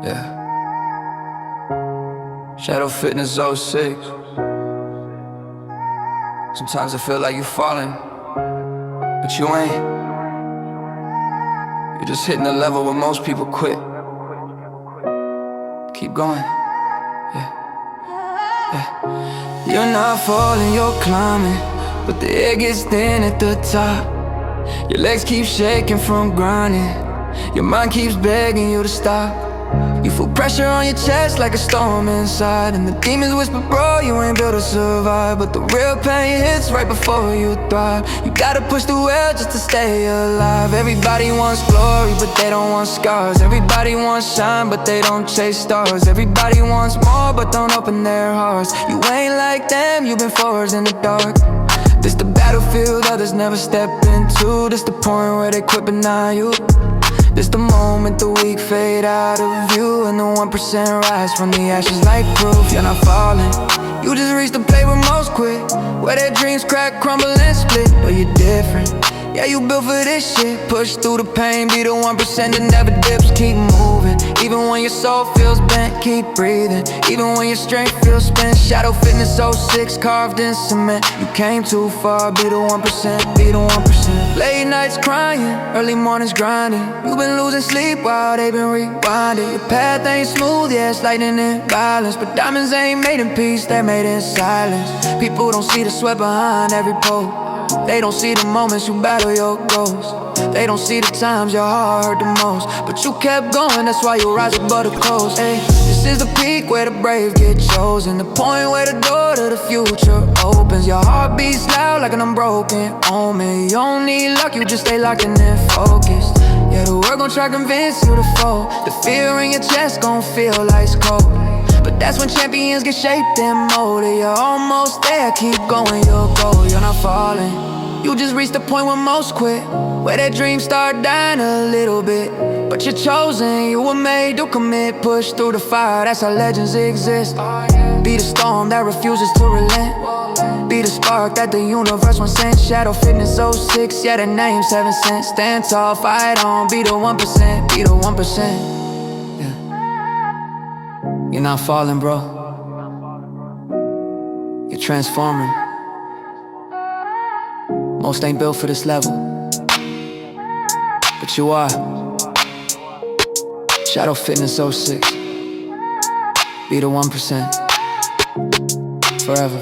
Yeah. Shadow Fitness '06. Sometimes I feel like you're falling, but you ain't. You're just hitting a level where most people quit. Keep going. Yeah. You're not falling, you're climbing, but the air gets thin at the top. Your legs keep shaking from grinding. Your mind keeps begging you to stop. You feel pressure on your chest like a storm inside, and the demons whisper, bro, you ain't built to survive. But the real pain hits right before you thrive. You gotta push through hell just to stay alive. Everybody wants glory, but they don't want scars. Everybody wants shine, but they don't chase stars. Everybody wants more, but don't open their hearts. You ain't like them, you've been forged in the dark. This the battlefield others never step into. This the point where they quit but not you. This the moment the weak fade out of view, and the 1% rise from the ashes like proof you're not falling. You just reached the place where most quit, where their dreams crack, crumble and split. But you're different, yeah, you built for this shit. Push through the pain, be the 1% that never dips. Keep moving, even when your soul feels bent. Keep breathing, even when your strength feels spent. Shadow Fitness '06, carved in cement. You came too far, be the 1%, be the 1%. Late nights crying, early mornings grinding. You've been losing sleep while they've been rewinding. Your path ain't smooth, yeah, it's lightning and violence, but diamonds ain't made in peace, they're made in silence. People don't see the sweat behind every pole. They don't see the moments you battle your ghosts. They don't see the times your heart hurt the most. But you kept going, that's why you rise above the coast. Ay, this is the peak where the brave get chosen, the point where the door to the future opens. Your heart beats loud like an unbroken omen. You don't need luck, you just stay locked in and focused. Yeah, the world gon' try to convince you to fall. The fear in your chest gon' feel ice cold, but that's when champions get shaped and molded. You're almost there, keep going, you'll go. You're not falling, you just reached the point where most quit, where their dreams start dying a little bit. But you're chosen, you were made to commit. Push through the fire, that's how legends exist. Be the storm that refuses to relent. Be the spark that the universe once sent. Shadow Fitness '06, yeah, the name's heaven sent. Stand tall, fight on, be the 1%, be the 1%. Yeah. You're not falling, bro. You're transforming. Most ain't built for this level, but you are. Shadow Fitness '06, be the 1%, forever.